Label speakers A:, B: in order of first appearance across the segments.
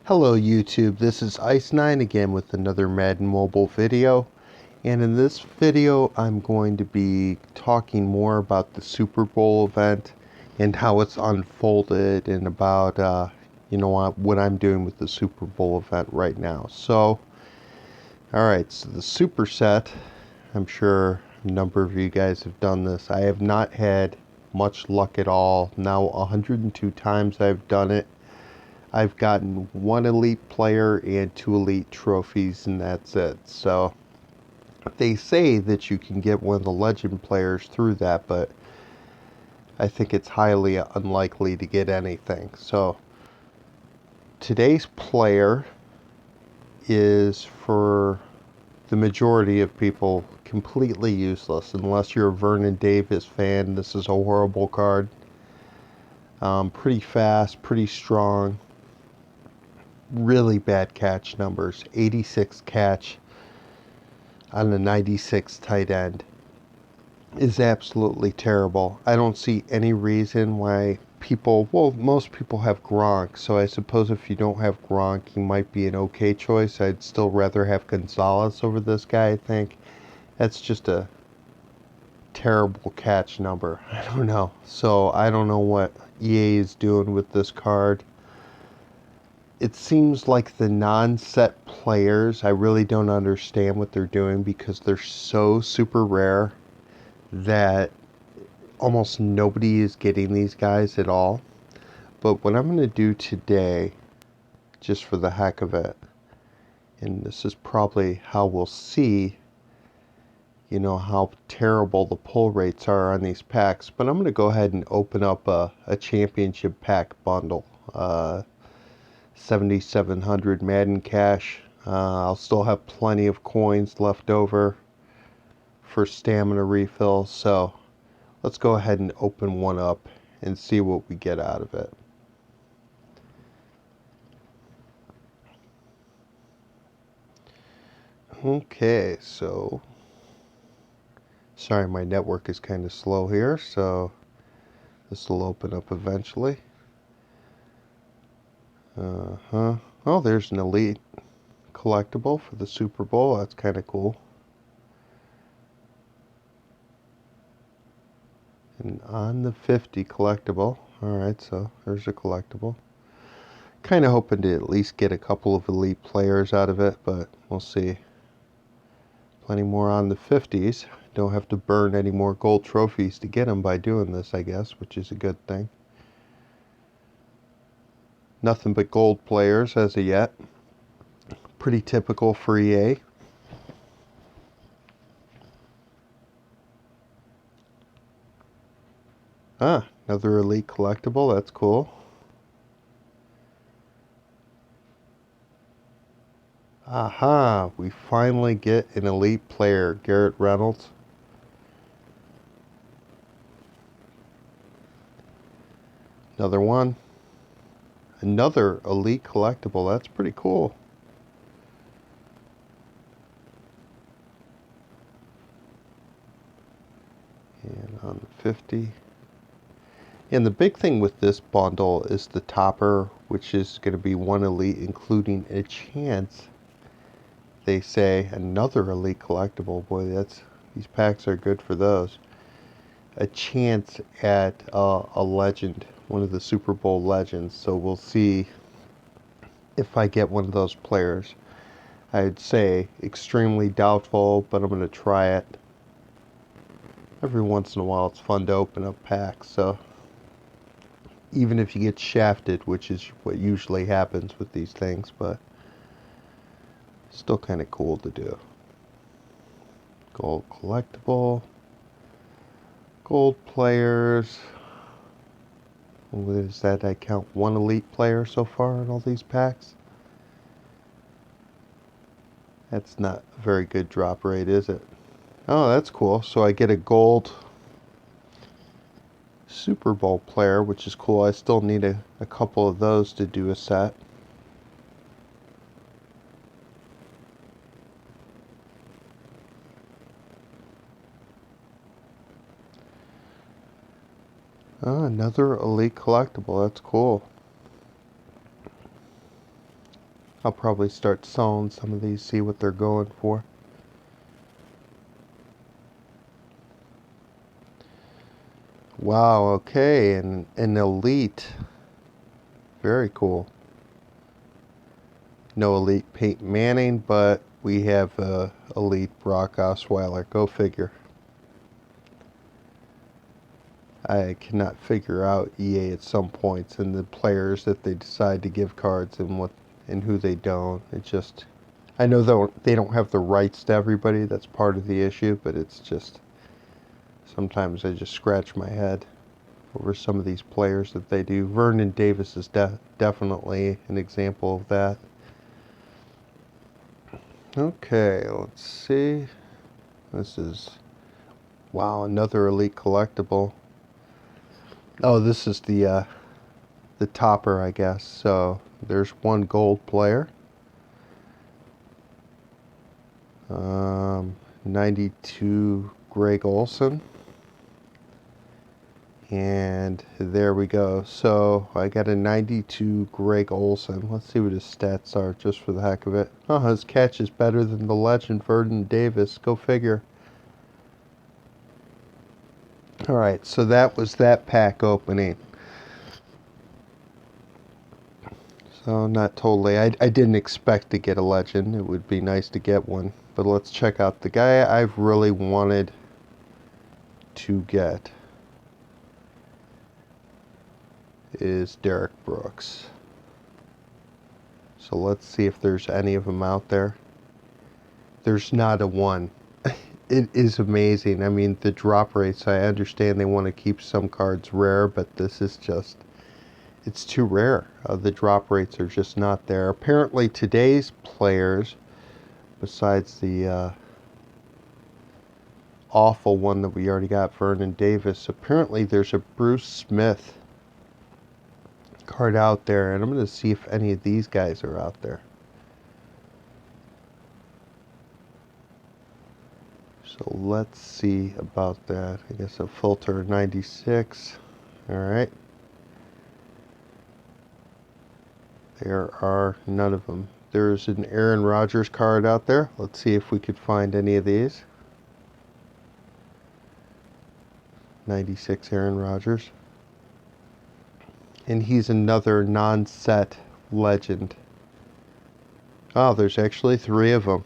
A: Hello YouTube, this is Ice9 again with another Madden mobile video, and in this video I'm going to be talking more about the Super Bowl event and how it's unfolded and about what I'm doing with the Super Bowl event right now. So alright, so the superset, I'm sure a number of you guys have done this. I have not had much luck at all. Now 102 times I've done it. I've gotten one elite player and 2 elite trophies, and that's it. So they say that you can get one of the legend players through that, but I think it's highly unlikely to get anything. So today's player is, for the majority of people, completely useless unless you're a Vernon Davis fan. This is a horrible card. Pretty fast, pretty strong. Really bad catch numbers. 86 catch on a 96 tight end is absolutely terrible. I don't see any reason why most people have Gronk, so I suppose if you don't have Gronk, he might be an okay choice. I'd still rather have Gonzalez over this guy, I think. That's just a terrible catch number. I don't know. So I don't know what EA is doing with this card. It seems like the non-set players, I really don't understand what they're doing because they're so super rare that almost nobody is getting these guys at all. But what I'm going to do today, just for the heck of it, and this is probably how we'll see, how terrible the pull rates are on these packs, but I'm going to go ahead and open up a championship pack bundle. 7,700 Madden cash. I'll still have plenty of coins left over for stamina refill, so let's go ahead and open one up and see what we get out of it. Okay, so sorry, my network is kind of slow here, so this will open up eventually. Oh, there's an elite collectible for the Super Bowl. That's kind of cool. And on the 50 collectible. Alright, so there's a collectible. Kind of hoping to at least get a couple of elite players out of it, but we'll see. Plenty more on the 50s. Don't have to burn any more gold trophies to get them by doing this, I guess, which is a good thing. Nothing but gold players as of yet. Pretty typical for EA. Another elite collectible. That's cool. Aha, we finally get an elite player, Garrett Reynolds. Another one. Another elite collectible. That's pretty cool. And on the 50. And the big thing with this bundle is the topper, which is going to be one elite, including a chance, they say, another elite collectible. Boy, these packs are good for those. A chance at a legend, one of the Super Bowl legends. So we'll see if I get one of those players. I'd say extremely doubtful, but I'm going to try it. Every once in a while it's fun to open up packs, so even if you get shafted, which is what usually happens with these things, but still kind of cool to do. Gold collectible. Gold players. What is that? I count one elite player so far in all these packs. That's not a very good drop rate, is it? Oh, that's cool. So I get a gold Super Bowl player, which is cool. I still need a couple of those to do a set. Oh, another elite collectible. That's cool. I'll probably start selling some of these, see what they're going for. Wow, okay, and an elite. Very cool. No elite Peyton Manning, but we have elite Brock Osweiler. Go figure. I cannot figure out EA at some points and the players that they decide to give cards and what and who they don't. It just, I know they don't have the rights to everybody. That's part of the issue, but it's just sometimes I just scratch my head over some of these players that they do. Vernon Davis is definitely an example of that. Okay, let's see. This is, wow, another elite collectible. Oh, this is the topper, I guess. So there's one gold player. 92 Greg Olson. And there we go. So I got a 92 Greg Olson. Let's see what his stats are just for the heck of it. Oh, his catch is better than the legend Vernon Davis. Go figure. Alright, so that was that pack opening. So not totally. I didn't expect to get a legend. It would be nice to get one. But let's check out the guy I've really wanted to get is Derek Brooks. So let's see if there's any of them out there. There's not a one. It is amazing. I mean, the drop rates, I understand they want to keep some cards rare, but this is just, it's too rare. The drop rates are just not there. Apparently today's players, besides the awful one that we already got, Vernon Davis, apparently there's a Bruce Smith card out there, and I'm going to see if any of these guys are out there. So let's see about that. I guess a filter 96. Alright. There are none of them. There's an Aaron Rodgers card out there. Let's see if we could find any of these. 96 Aaron Rodgers. And he's another non-set legend. Oh, there's actually 3 of them.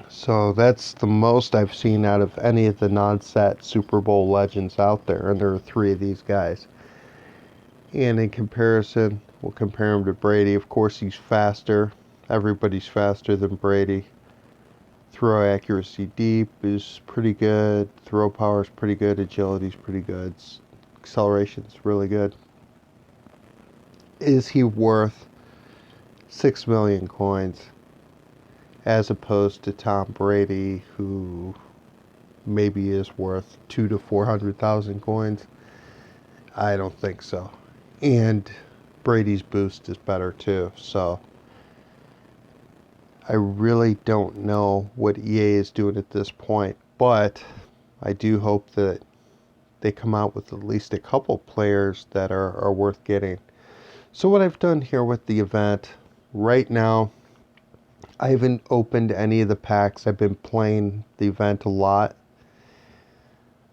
A: So that's the most I've seen out of any of the non-set Super Bowl legends out there. And there are 3 of these guys. And in comparison, we'll compare him to Brady. Of course, he's faster. Everybody's faster than Brady. Throw accuracy deep is pretty good. Throw power is pretty good. Agility is pretty good. Acceleration is really good. Is he worth 6 million coins as opposed to Tom Brady, who maybe is worth 200,000 to 400,000 coins? I don't think so. And Brady's boost is better too. So I really don't know what EA is doing at this point, but I do hope that they come out with at least a couple players that are worth getting. So what I've done here with the event, right now, I haven't opened any of the packs. I've been playing the event a lot.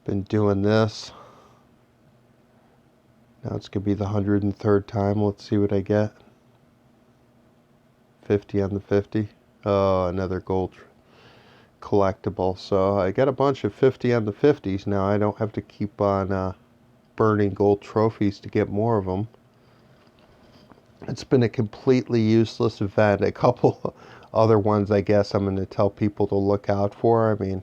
A: Been doing this. Now it's going to be the 103rd time. Let's see what I get. 50 on the 50. Oh, another gold collectible. So I got a bunch of 50 on the 50s now. I don't have to keep on burning gold trophies to get more of them. It's been a completely useless event. A couple other ones I guess I'm going to tell people to look out for. I mean,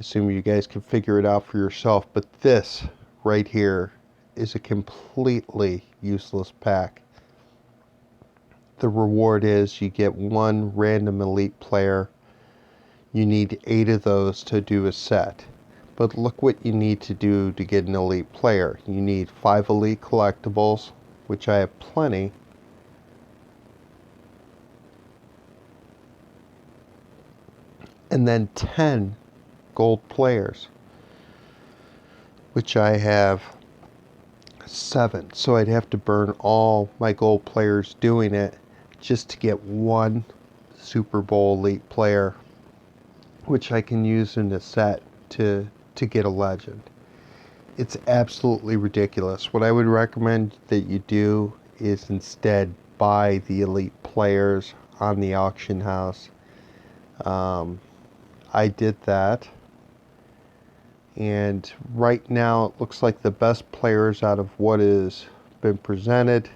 A: assume you guys can figure it out for yourself. But this right here is a completely useless pack. The reward is you get 1 random elite player. You need 8 of those to do a set. But look what you need to do to get an elite player. You need 5 elite collectibles, which I have plenty. And then 10 gold players, which I have 7. So I'd have to burn all my gold players doing it just to get one Super Bowl elite player, which I can use in a set to get a legend. It's absolutely ridiculous. What I would recommend that you do is instead buy the elite players on the auction house. I did that, and right now it looks like the best players out of what has been presented.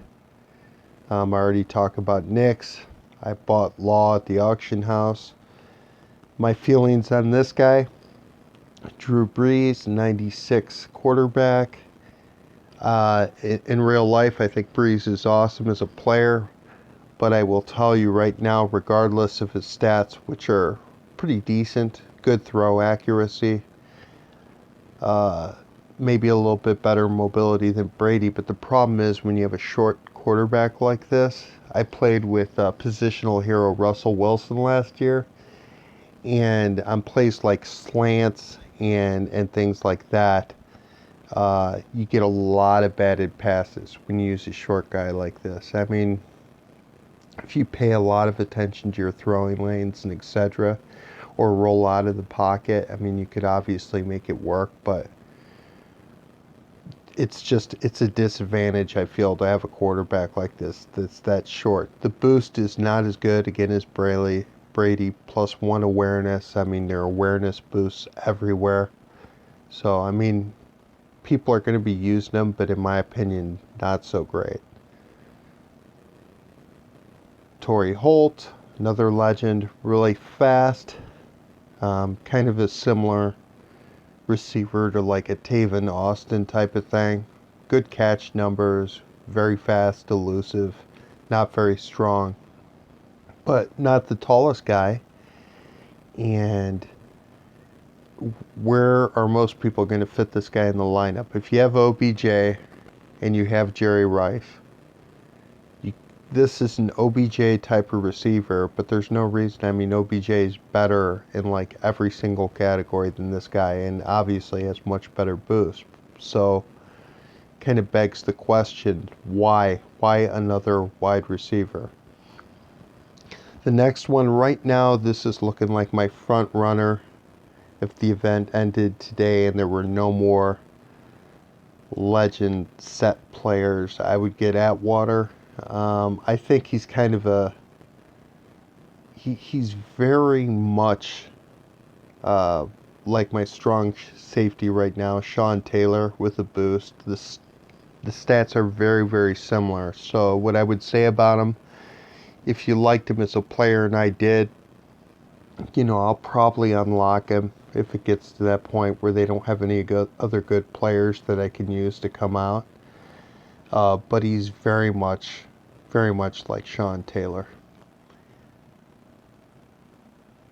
A: I already talked about Knicks. I bought Law at the auction house. My feelings on this guy: Drew Brees, 96 quarterback. In real life, I think Brees is awesome as a player, but I will tell you right now, regardless of his stats, which are pretty decent, good throw accuracy, maybe a little bit better mobility than Brady, but the problem is when you have a short quarterback like this. I played with positional hero Russell Wilson last year, and on plays like slants and things like that, you get a lot of batted passes when you use a short guy like this. I mean, if you pay a lot of attention to your throwing lanes and etc., or roll out of the pocket, I mean, you could obviously make it work, but it's a disadvantage, I feel, to have a quarterback like this that's that short. The boost is not as good, again, as Brady plus one awareness. I mean, there are awareness boosts everywhere. So, I mean, people are going to be using them, but in my opinion, not so great. Torrey Holt, another legend, really fast, kind of a similar receiver to like a Taven Austin type of thing. Good catch numbers, very fast, elusive, not very strong, but not the tallest guy. And where are most people going to fit this guy in the lineup? If you have OBJ and you have Jerry Rice, this is an OBJ type of receiver, but there's no reason. I mean, OBJ is better in like every single category than this guy, and obviously has much better boost. So, kind of begs the question, why? Why another wide receiver? The next one right now, this is looking like my front runner. If the event ended today and there were no more legend set players, I would get Atwater. I think he's kind of he's very much like my strong safety right now, Sean Taylor, with a boost. The stats are very, very similar. So what I would say about him, if you liked him as a player, and I did, I'll probably unlock him if it gets to that point where they don't have any other good players that I can use to come out. But he's very much like Sean Taylor.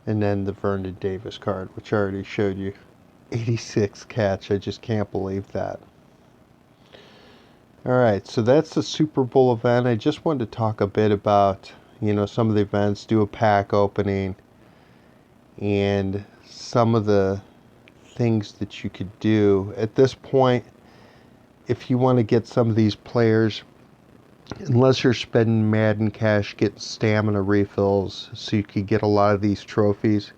A: And then the Vernon Davis card, which I already showed you. 86 catch, I just can't believe that. Alright, so that's the Super Bowl event. I just wanted to talk a bit about, some of the events, do a pack opening, and some of the things that you could do. At this point, if you want to get some of these players, unless you're spending Madden cash getting stamina refills so you could get a lot of these trophies,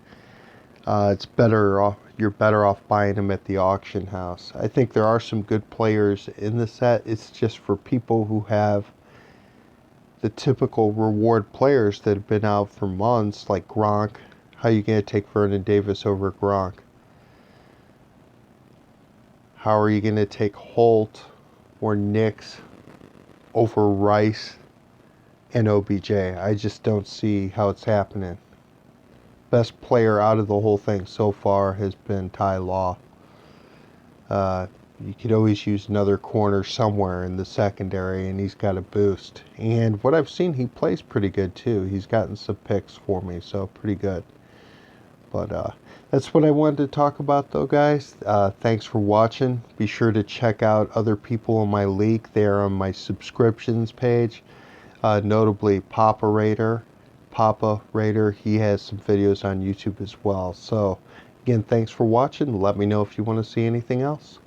A: it's better off. You're better off buying them at the auction house. I think there are some good players in the set. It's just for people who have the typical reward players that have been out for months, like Gronk. How are you going to take Vernon Davis over Gronk? How are you going to take Holt or Knicks over Rice and OBJ? I just don't see how it's happening. Best player out of the whole thing so far has been Ty Law. You could always use another corner somewhere in the secondary, and he's got a boost. And what I've seen, he plays pretty good too. He's gotten some picks for me, so pretty good. But that's what I wanted to talk about, though, guys. Thanks for watching. Be sure to check out other people in my league. They are on my subscriptions page, notably Papa Raider. He has some videos on YouTube as well. So, again, thanks for watching. Let me know if you want to see anything else.